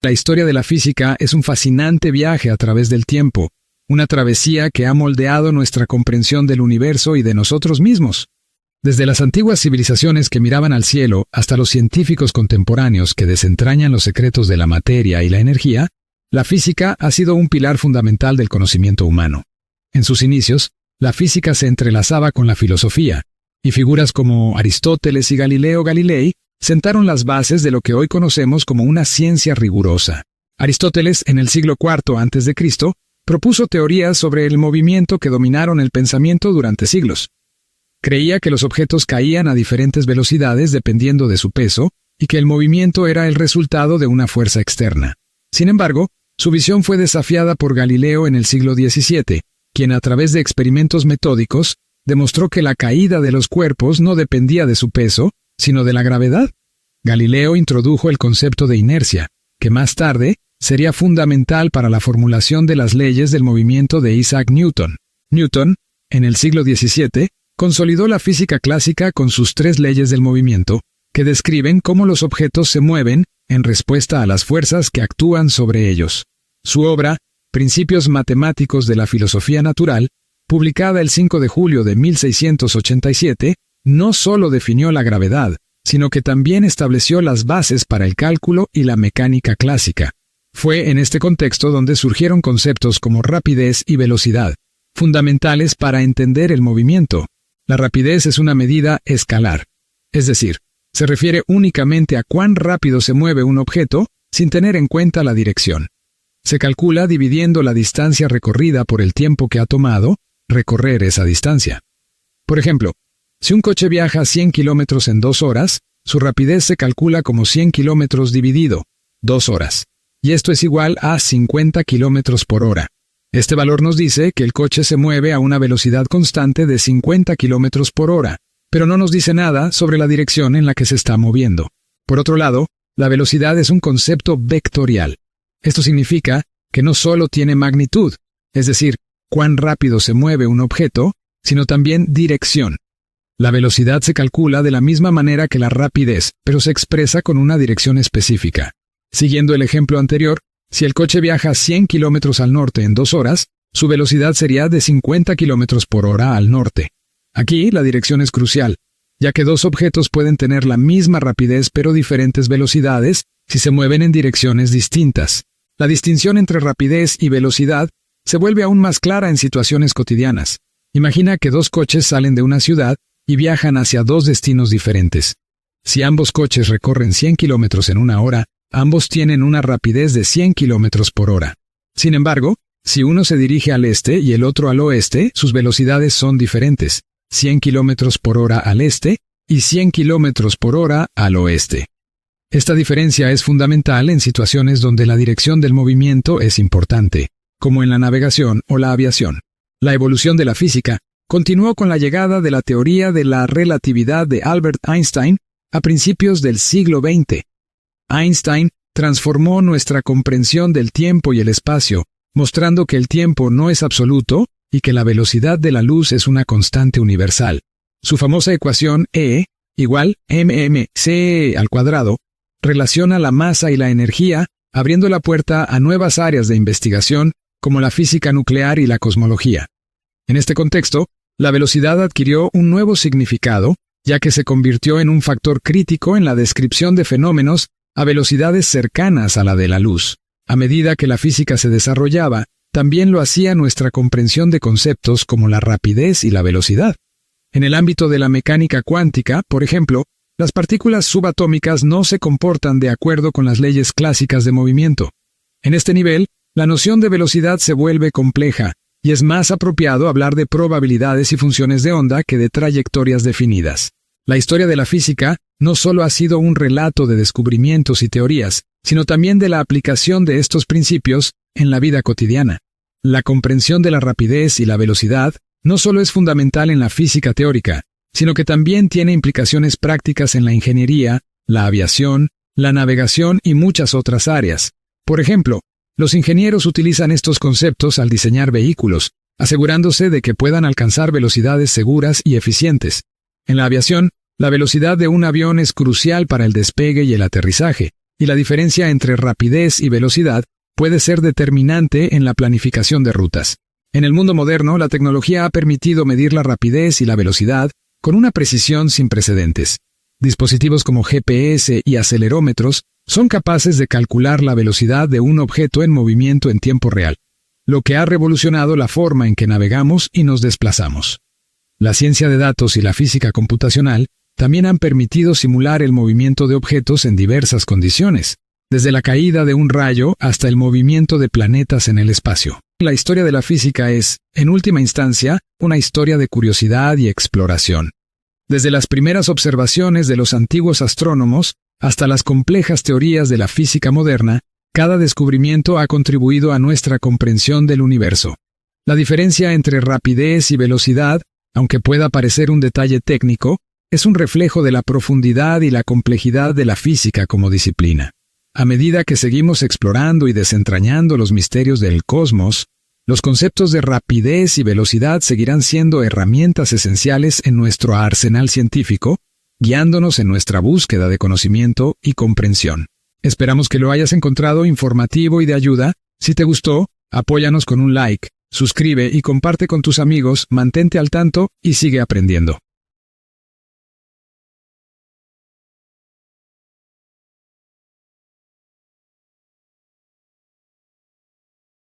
La historia de la física es un fascinante viaje a través del tiempo, una travesía que ha moldeado nuestra comprensión del universo y de nosotros mismos. Desde las antiguas civilizaciones que miraban al cielo hasta los científicos contemporáneos que desentrañan los secretos de la materia y la energía, la física ha sido un pilar fundamental del conocimiento humano. En sus inicios, la física se entrelazaba con la filosofía, y figuras como Aristóteles y Galileo Galilei sentaron las bases de lo que hoy conocemos como una ciencia rigurosa. Aristóteles, en el siglo IV a.C., propuso teorías sobre el movimiento que dominaron el pensamiento durante siglos. Creía que los objetos caían a diferentes velocidades dependiendo de su peso y que el movimiento era el resultado de una fuerza externa. Sin embargo, su visión fue desafiada por Galileo en el siglo XVII, quien a través de experimentos metódicos demostró que la caída de los cuerpos no dependía de su peso, sino de la gravedad. Galileo introdujo el concepto de inercia, que más tarde sería fundamental para la formulación de las leyes del movimiento de Isaac Newton. Newton, en el siglo XVII, consolidó la física clásica con sus 3 leyes del movimiento, que describen cómo los objetos se mueven en respuesta a las fuerzas que actúan sobre ellos. Su obra, Principios matemáticos de la filosofía natural, publicada el 5 de julio de 1687, no solo definió la gravedad, sino que también estableció las bases para el cálculo y la mecánica clásica. Fue en este contexto donde surgieron conceptos como rapidez y velocidad, fundamentales para entender el movimiento. La rapidez es una medida escalar, es decir, se refiere únicamente a cuán rápido se mueve un objeto sin tener en cuenta la dirección. Se calcula dividiendo la distancia recorrida por el tiempo que ha tomado recorrer esa distancia. Por ejemplo, si un coche viaja 100 kilómetros en 2 horas, su rapidez se calcula como 100 kilómetros dividido 2 horas, y esto es igual a 50 kilómetros por hora. Este valor nos dice que el coche se mueve a una velocidad constante de 50 kilómetros por hora, pero no nos dice nada sobre la dirección en la que se está moviendo. Por otro lado, la velocidad es un concepto vectorial. Esto significa que no solo tiene magnitud, es decir, cuán rápido se mueve un objeto, sino también dirección. La velocidad se calcula de la misma manera que la rapidez, pero se expresa con una dirección específica. Siguiendo el ejemplo anterior, si el coche viaja 100 kilómetros al norte en 2 horas, su velocidad sería de 50 kilómetros por hora al norte. Aquí la dirección es crucial, ya que 2 objetos pueden tener la misma rapidez pero diferentes velocidades si se mueven en direcciones distintas. La distinción entre rapidez y velocidad se vuelve aún más clara en situaciones cotidianas. Imagina que 2 coches salen de una ciudad y viajan hacia 2 destinos diferentes. Si ambos coches recorren 100 kilómetros en 1 hora, ambos tienen una rapidez de 100 kilómetros por hora. Sin embargo, si uno se dirige al este y el otro al oeste, sus velocidades son diferentes, 100 kilómetros por hora al este y 100 kilómetros por hora al oeste. Esta diferencia es fundamental en situaciones donde la dirección del movimiento es importante, como en la navegación o la aviación. La evolución de la física continuó con la llegada de la teoría de la relatividad de Albert Einstein a principios del siglo XX. Einstein transformó nuestra comprensión del tiempo y el espacio, mostrando que el tiempo no es absoluto y que la velocidad de la luz es una constante universal. Su famosa ecuación E igual mc al cuadrado relaciona la masa y la energía, abriendo la puerta a nuevas áreas de investigación como la física nuclear y la cosmología. En este contexto, la velocidad adquirió un nuevo significado, ya que se convirtió en un factor crítico en la descripción de fenómenos a velocidades cercanas a la de la luz. A medida que la física se desarrollaba, también lo hacía nuestra comprensión de conceptos como la rapidez y la velocidad. En el ámbito de la mecánica cuántica, por ejemplo, las partículas subatómicas no se comportan de acuerdo con las leyes clásicas de movimiento. En este nivel, la noción de velocidad se vuelve compleja, y es más apropiado hablar de probabilidades y funciones de onda que de trayectorias definidas. La historia de la física no solo ha sido un relato de descubrimientos y teorías, sino también de la aplicación de estos principios en la vida cotidiana. La comprensión de la rapidez y la velocidad no solo es fundamental en la física teórica, sino que también tiene implicaciones prácticas en la ingeniería, la aviación, la navegación y muchas otras áreas. Por ejemplo, los ingenieros utilizan estos conceptos al diseñar vehículos, asegurándose de que puedan alcanzar velocidades seguras y eficientes. En la aviación, la velocidad de un avión es crucial para el despegue y el aterrizaje, y la diferencia entre rapidez y velocidad puede ser determinante en la planificación de rutas. En el mundo moderno, la tecnología ha permitido medir la rapidez y la velocidad con una precisión sin precedentes. Dispositivos como GPS y acelerómetros son capaces de calcular la velocidad de un objeto en movimiento en tiempo real, lo que ha revolucionado la forma en que navegamos y nos desplazamos. La ciencia de datos y la física computacional también han permitido simular el movimiento de objetos en diversas condiciones, desde la caída de un rayo hasta el movimiento de planetas en el espacio. La historia de la física es, en última instancia, una historia de curiosidad y exploración. Desde las primeras observaciones de los antiguos astrónomos hasta las complejas teorías de la física moderna, cada descubrimiento ha contribuido a nuestra comprensión del universo. La diferencia entre rapidez y velocidad, aunque pueda parecer un detalle técnico, es un reflejo de la profundidad y la complejidad de la física como disciplina. A medida que seguimos explorando y desentrañando los misterios del cosmos, los conceptos de rapidez y velocidad seguirán siendo herramientas esenciales en nuestro arsenal científico, guiándonos en nuestra búsqueda de conocimiento y comprensión. Esperamos que lo hayas encontrado informativo y de ayuda. Si te gustó, apóyanos con un like, suscribe y comparte con tus amigos, mantente al tanto y sigue aprendiendo.